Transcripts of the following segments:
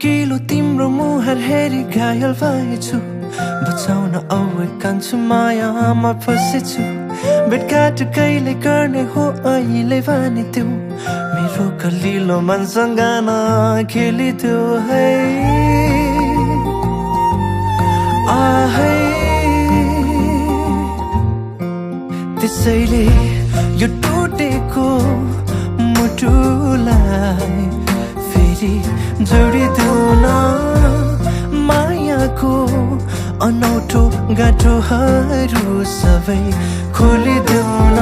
चम्किलो तिम्रो मुहार हेरी घायल भएछु बचाउन औ कान्छु मायामा फसेछु भेटघाट कहिले गर्ने हो अहिले भने त्यो मेरो कलिलो मनसँग खेलिदियो है आहै त्यसैले यो टुटेको मुटुलाई फेरि जोडिदेऊ न मायाको अनौठो गाँठोहरू सबै खोलिदेऊ न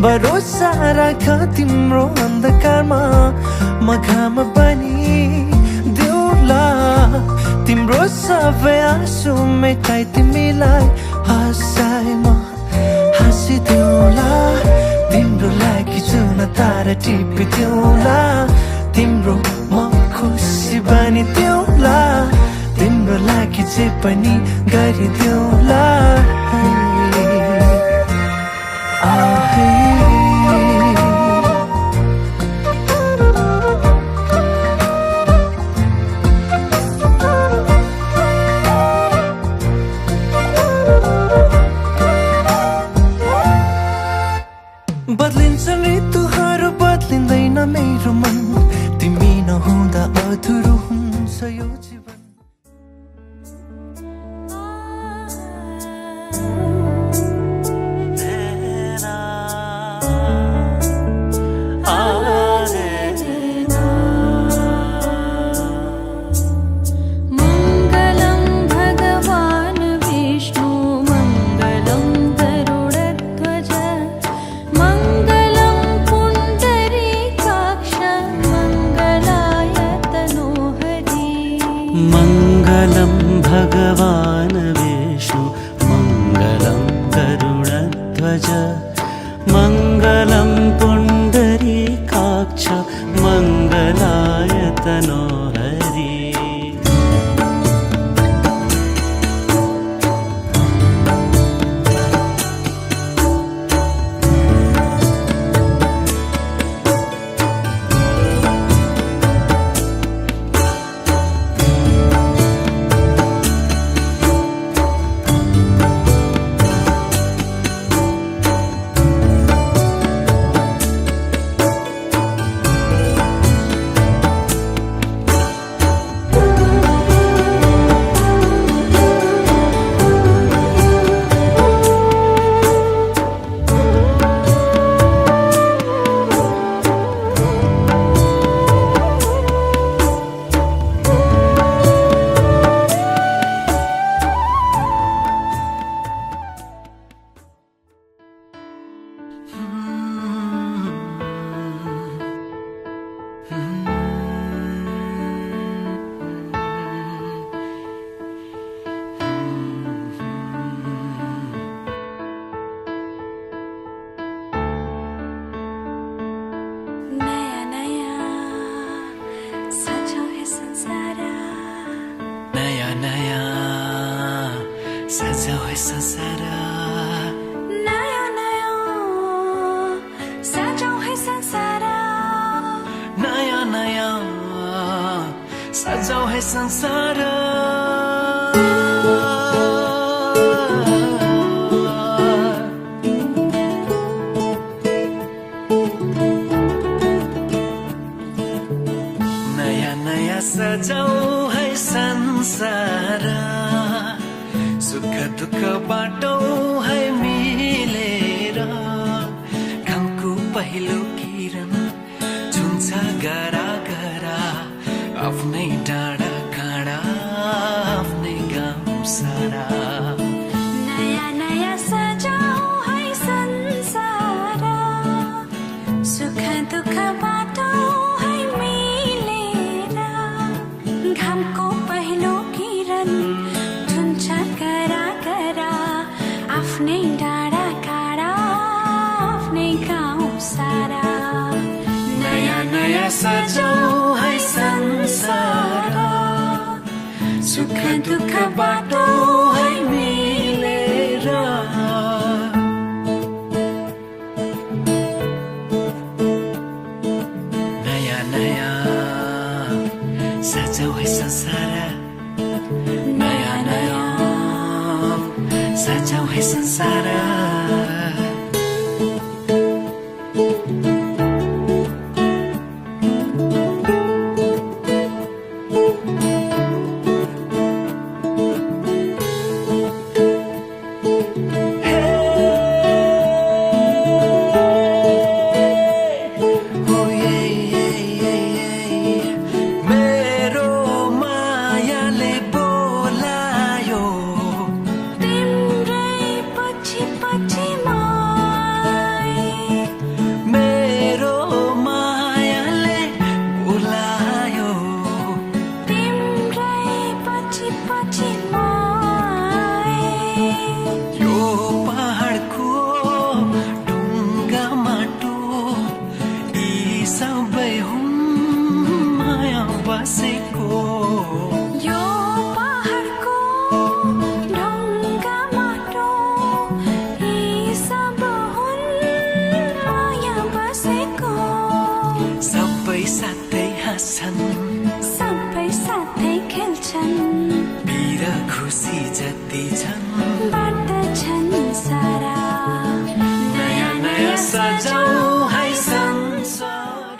भरोसा राख तिम्रो अन्धकारमा म घाम बनि देऊला तिम्रो सबै आँसु मेटाई तिमीलाई हँसाई म हाँसिदेऊला तिम्रो लागि जुन तारा टिपिदेऊला तिम्रो म खुसी बनिदेऊला तिम्रो लागि जे पनि गरिदेऊला बदलिन्छन् ऋतुहरू बदलिँदैन मेरो मन तिमी नहुँदा अधुरो हुन्छ यो जीवन मङ्गलं भगवान् विष्णु मङ्गलं गरुडध्वज मङ्गलं पुण्डरीकाक्ष मङ्गलाय तनोहरि सजाओ है संसार नया नया सजाओ है संसार नया नया सजाओ है संसार नया नया सजाओ है संसार सुख दुख बाटो है मिलेर घामको पहिलो किरण छुन्छ गरा गरा आफ्नै डाँडा काँडा आफ्नै गाउँ सारा नया नया सजाओ है संसार सुख दुख बाटो है मिलेर घामको पहिलो किरण आफ्नै डाँडा काँडा आफ्नै गाउँ सारा नया नया सजाओ है संसार सुख दुख बाटो है मिलेर नया नया सजाओ हाँस्छन् सबै साथै खेल्छन् पीर खुसी जति छन् बाँड्दछन् सारा नयाँ नयाँ सजाऊ है संसार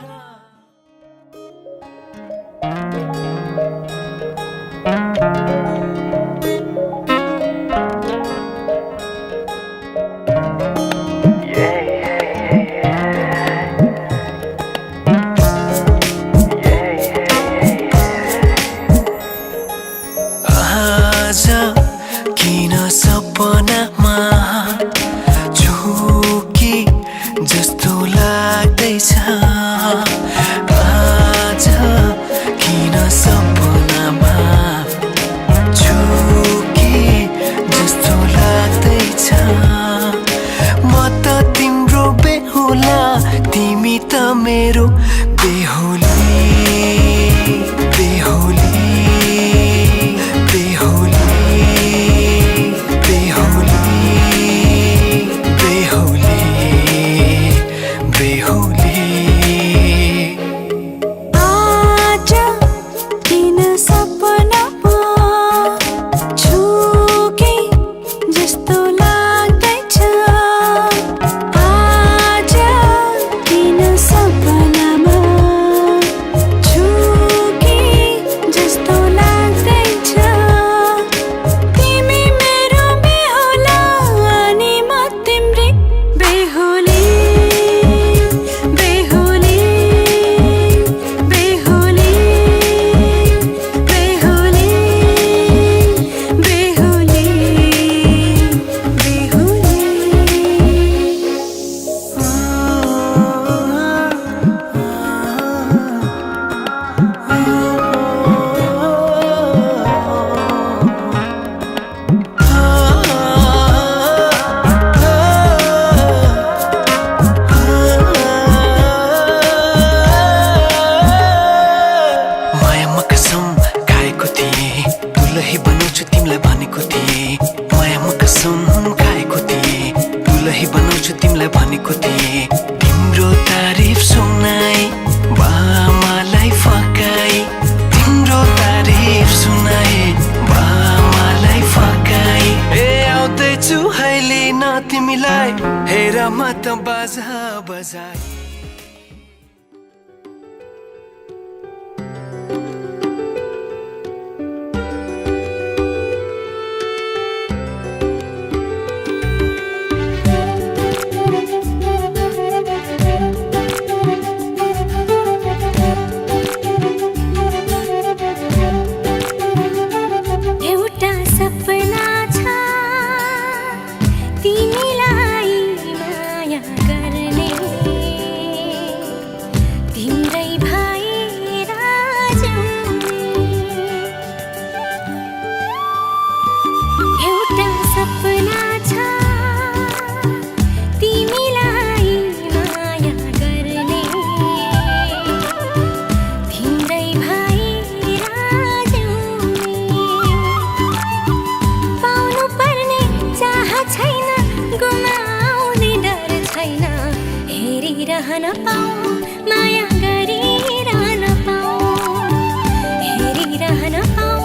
आज किन सपनामा झुकी जस्तो लाग्दैछ आज किन सपनामा झुकी जस्तो लाग्दैछ म त तिम्रो बेहुला तिमी त मेरो बेहुली बेहुली बेहुली बेहुली बेहुली बेहुली आज किन सपनामा झुके जस्तो लाग्दैछ आज किन सपनामा झुके जस्तो लाग्दैछ तिमी मेरो बेहुला अनि म तिम्रै बेहुली बेहुली बेहुली बेहुली बेहुली मायामा कसम खाएको थिएँ दुलही बनाउँछु तिमीलाई भनेको थिएँ मायामा कसम खाएको थिएँ दुलही बनाउँछु तिमीलाई भनेको थिएँ तिम्रो तारिफ सुनाई बामालाई फकाई तिम्रो तारिफ सुनाई बामालाई फकाई ए आउँदैछु अहिले न तिमीलाई हेर म त बाजा बजाई एउटा सपना छ तिमीलाई माया गर्ने तिम्रै भएर जाउने एउटा सपना छ तिमीलाई माया गर्ने तिम्रै भएर जाउने पाउनु पर्ने चाह छैन गुमाउने डर छैन हेरिरहन पाऊ माया गरिरहन पाऊ हेरिरहन पाऊ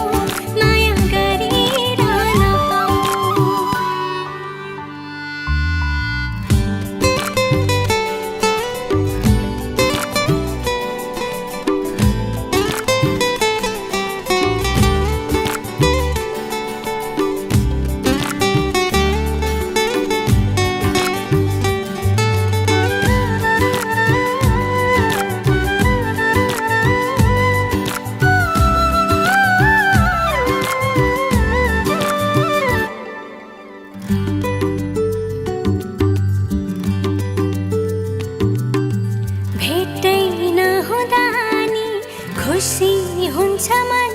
माया गरिरहन पाऊ भेटै नहुँदा नि खुसी हुन्छ मन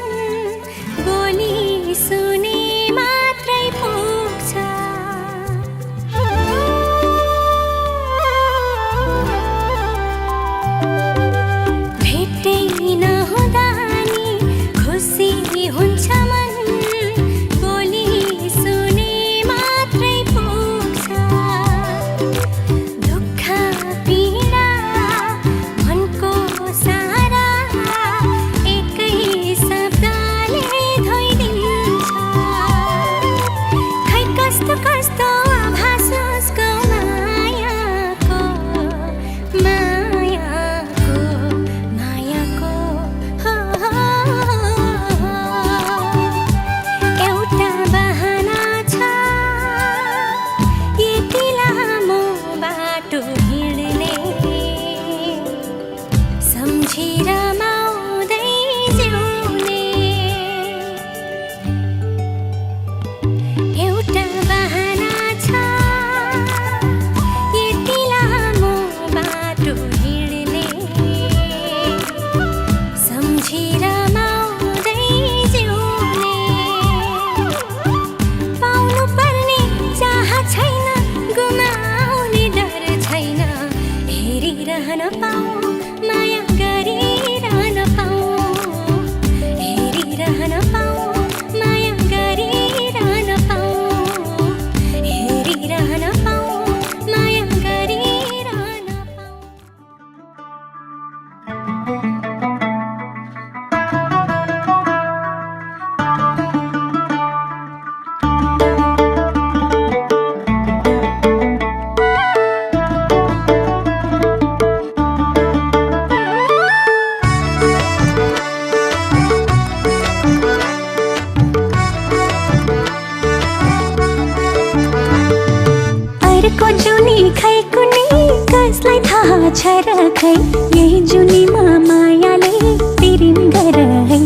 बोली सुने मात्रै पुग्छ भेटै नहुँदा नि खुसी हुन्छ मन बोली सुने मात्रै पुग्छ दुःख पीडा मनको सारा जुनी खै कुनै कसलाई थाहा छ र खै यही जुनीमा मायाले पिरिम गर है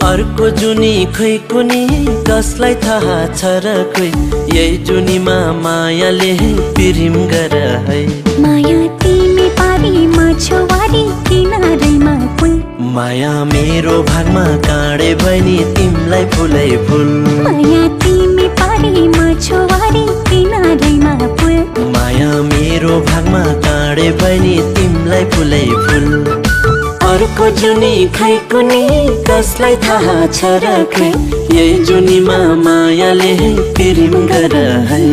अर्को जुनी खै कुनी कसलाई थाहा छ र खोइ यही जुनीमा मायाले पिरिम गर है माया तिमी पारीमा छवारी किनारैमा पुल माया मेरो भागमा काँडे बनी तिमलाई फुलै फुल माया तिमी पारीमा छवारी किनारैमा पुल माया मेरो भागमा काँडे बनी तिमलाई फुलै फुल अर्को जुनी खै कुनी कसलाई थाहा छ र खै यही जुनीमा मायाले पिरिम गर है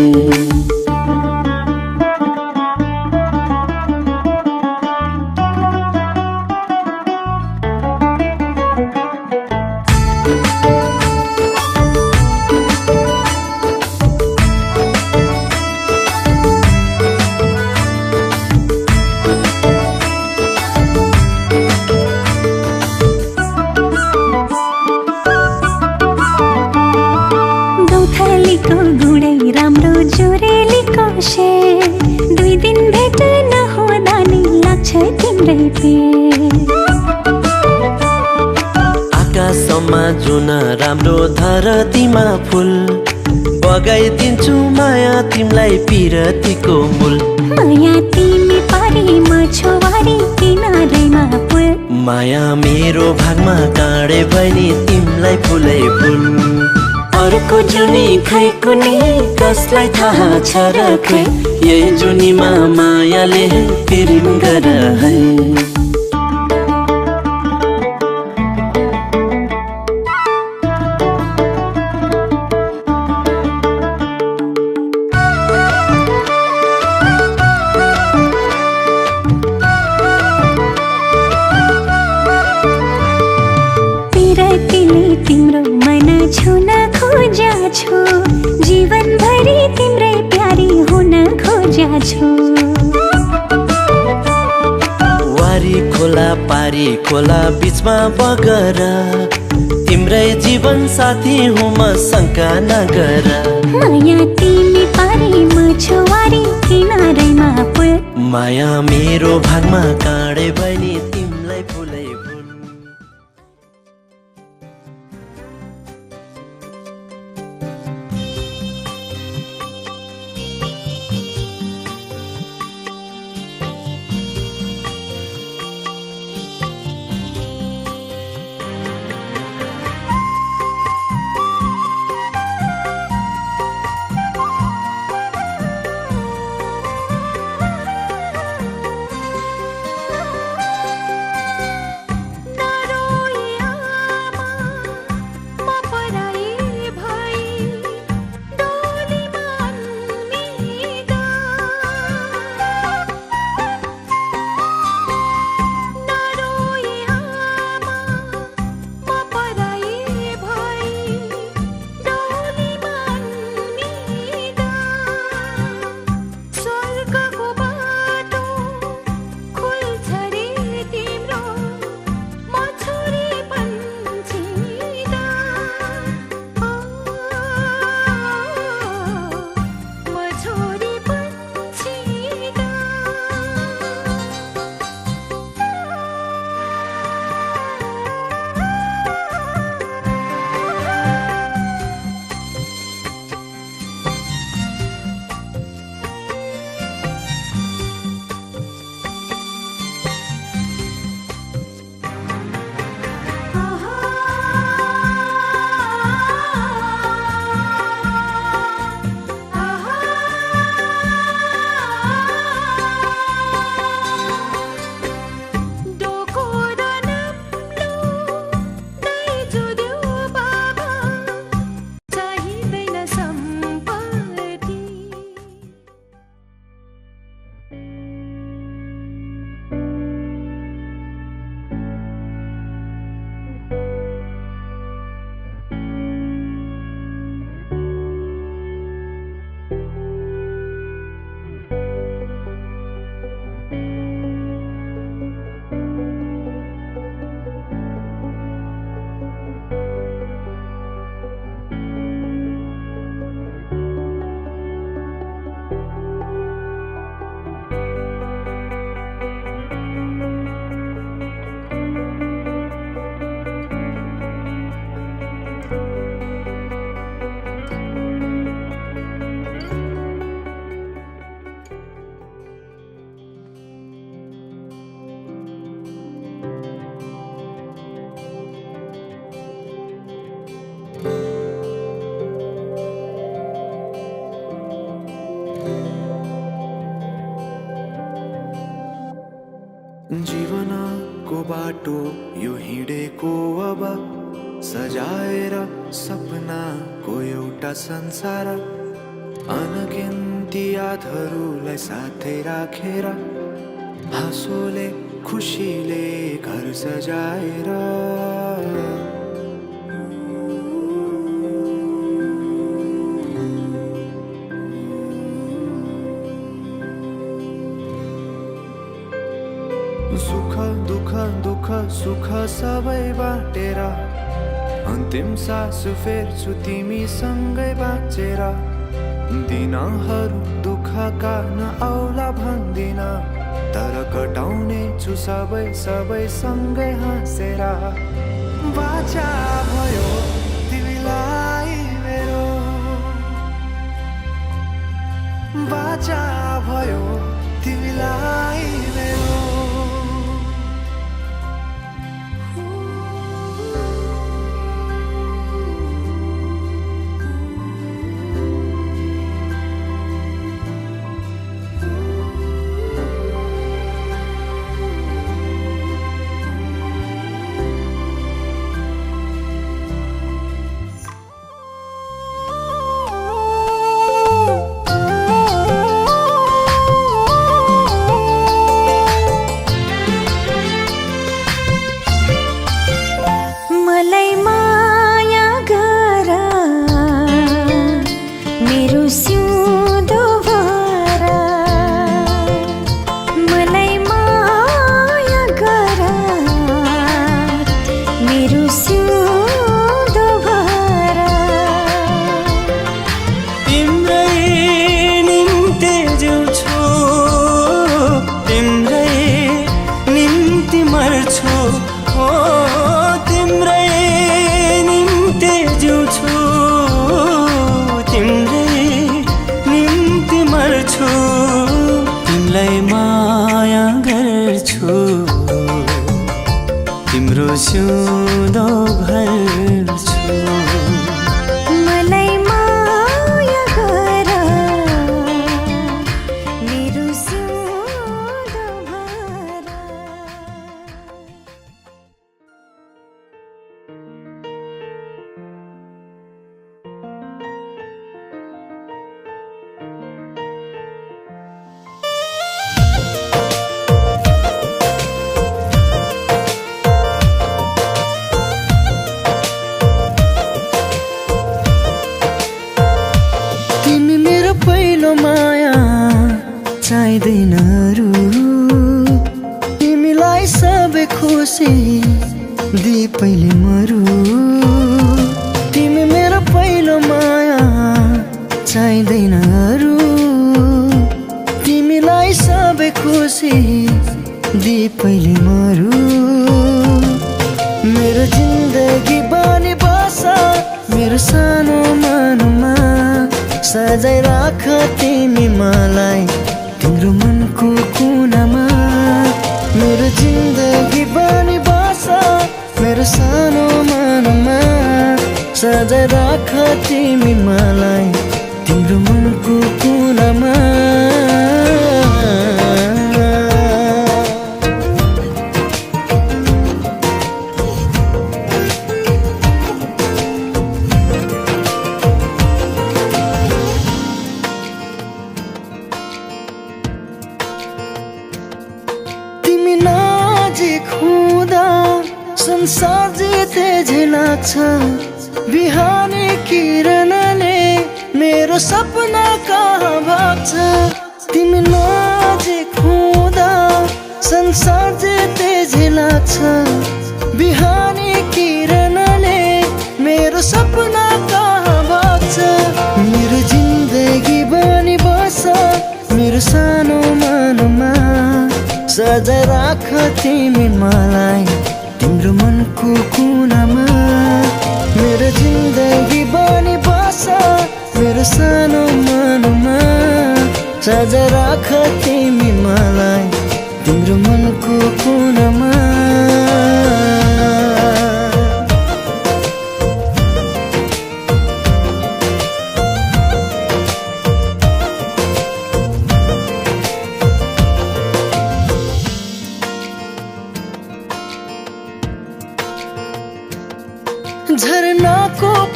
गौथलीको गुडै राम्रो जोरेलीको शेर 2 दिन भेट नहुँदा नि लाग्छ तिम्रै पेर आकाशमा जुन राम्रो धरतीमा फुल बगाइदिन्छु माया तिमलाई पिरतीको मूल माया तिमी पारीमा छवारी किनारैमा पुल माया मेरो भागमा काँडे बनी तिमलाई फुलै फुल अर्को जुनी खै कुनी कसलाई थाहा छ र खै यही जुनीमा मायाले पिरिम गर है पिरतीले तिम्रो मन छुन खोजा छु जीवनभरि तिम्रै प्यारी हुन खोजा छु वारी खोला पारी खोला बीचमा बगर तिम्रै जीवन साथी हुँ म शङ्का नगर माया तिमी पारीमा छवारी किनारैमा पुल माया मेरो भागमा काँडे बनी तिमलाई फुलै फुल जीवनको बाटो यो हिँडेको अब सजाएर सपनाको एउटा संसार अनगिन्ती यादहरूलाई साथै राखेर हाँसोले खुसीले घर सजाएर सुख दुःख दुःख सुख सबै बाटेर अन्तिम सास फेर्छु तिमीसँगै बाँचेर दिनहरू दुःखका नआउला भन्दिन तर कटाउने छु सबै सबै सँगै हाँसेर बाचा भयो तिमीलाई मेरो बाचा भयो तिमीलाई मेरो तिमलाई माया गर्छु तिम्रो सिउँदो भर्छु मलाई माया गर मेरो सिउँदो भर माया चाहिँदैन अरू तिमीलाई सबै खुसी दि पहिले मरु तिमी मेरो पहिलो माया चाहिँदैन अरू तिमीलाई सबै खुसी दि पहिले मरु मेरो जिन्दगी बनी बस मेरो सानो मनमा सजाइ राख तिमी मलाई तिम्रो मनको कुनामा मेरो जिन्दगी बनी बस मेरो सानो मनमा सजाइ राख तिमी मलाई तिम्रो मनको कुनामा संसार जिते झै लाग्छ बिहानी किरणले मेरो सपना कहाँ भाग्छ तिमी नजिक हुँदा संसार जिते झै लाग्छ बिहानी किरणले मेरो सपना कहाँ भाग्छ मेरो जिन्दगी बनी बस मेरो सानो मनमा सजाइ राख तिमी मलाई तिम्रो मनको कुनामा मेरो जिन्दगी बनी बस मेरो सानो मनमा सजाइ राख तिमी मलाई तिम्रो मनको कुनामा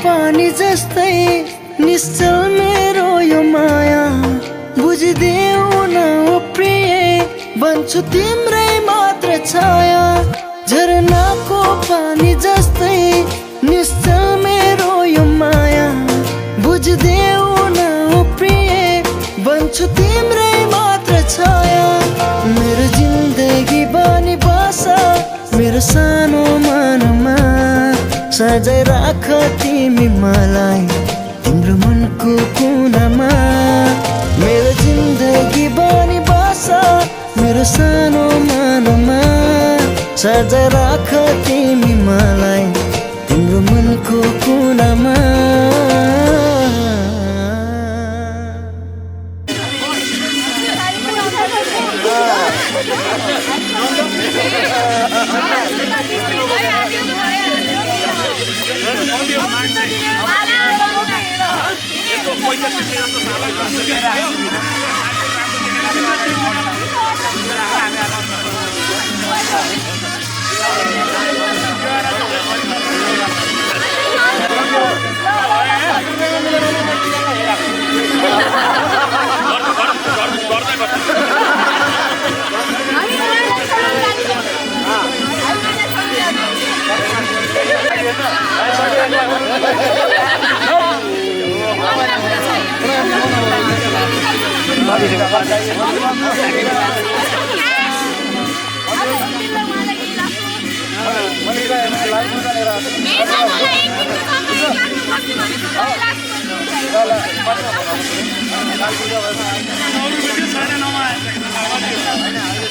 पानी जस्तै निश्चल मेरो यो माया बुझिदेऊ न ओ प्रिय बन्छु तिम्रै मात्र छाया झरनाको पानी जस्तै निश्चल मेरो यो माया बुझिदेऊ न ओ प्रिय बन्छु तिम्रै मात्र छाया मेरो जिन्दगी बनी बस मेरो सानो मनमा सजाय राख तिमी मलाई तिम्रो मनको कुनामा मेरो जिन्दगी बनी बस मेरो सानो मनमा सजाय राख तिमी मलाई तिम्रो मनको कुनामा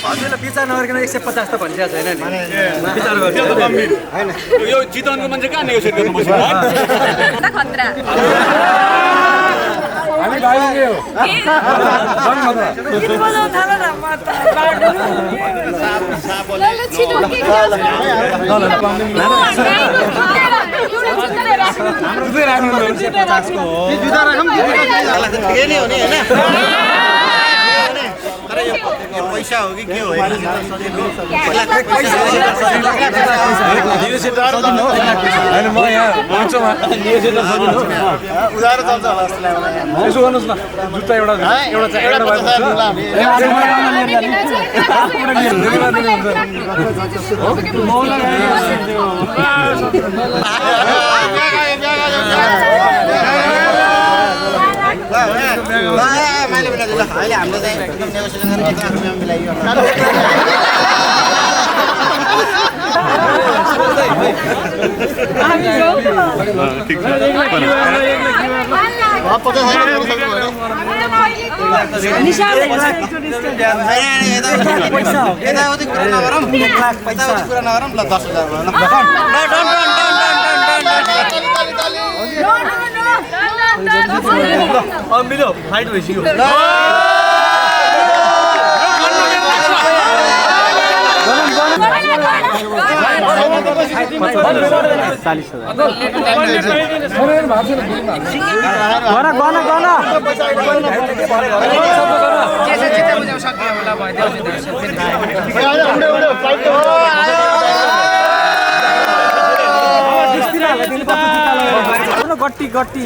हजुरलाई विचार नगरिकन 150 त भनिदिएको छैन नि विचार गर्नु यो चितवनको मान्छे कहाँ नेगोसिएट गर्नु बस्यो खतरा हामी भाइले हो भन खतरा किन बजाउन थाला न म त ल छिटो के जुत्ता राखौँ के नि हो नि हैन पैसा हो कि के हो हैन म यहाँ मान्छेमा उधारो चल्छ होला जस्तो लाग्यो यसो गर्नुस् न जुत्ता एउटा मैले भने ल अहिले हामीले चाहिँ एकदम नेगोसिएसन गरेर एक लाख रुपैयाँ मिलाइयो ठीक छ मिल्यो फाइट भइसक्यो गट्टी गट्टी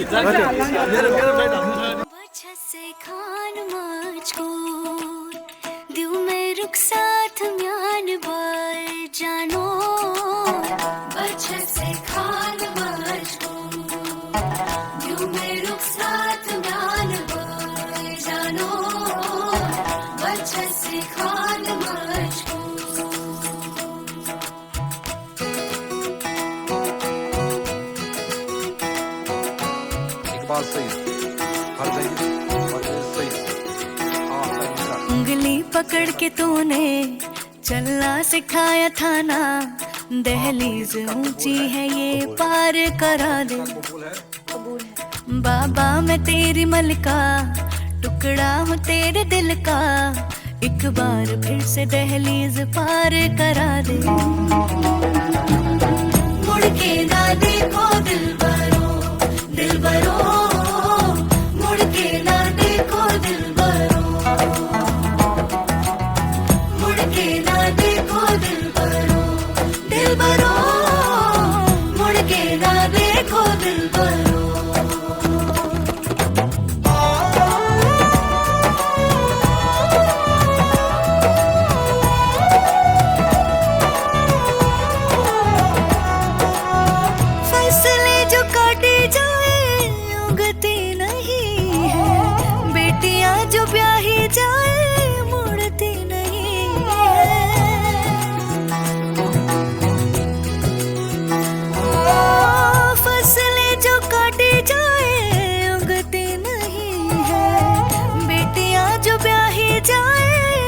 से खान मुझको दिल में रुक साथ म्यान बल जानो बच्चे से खान मुझको दिल में रुक साथ म्यान बल जानो बच्चे से खान मुझको उंगली पकड़ के तूने चलना सिखाया था ना दहलीज ऊंची है ये पार करा दे बाबा मैं तेरी मलका टुकड़ा हूँ तेरे दिल का एक बार फिर से दहलीज पार करा दे मुड़ के ना देखो दिल बरो मुड़ के ना देखो दिल बरो मुड़ के ना देखो दिल बरो मुड़ के ना देखो दिल बरो जाए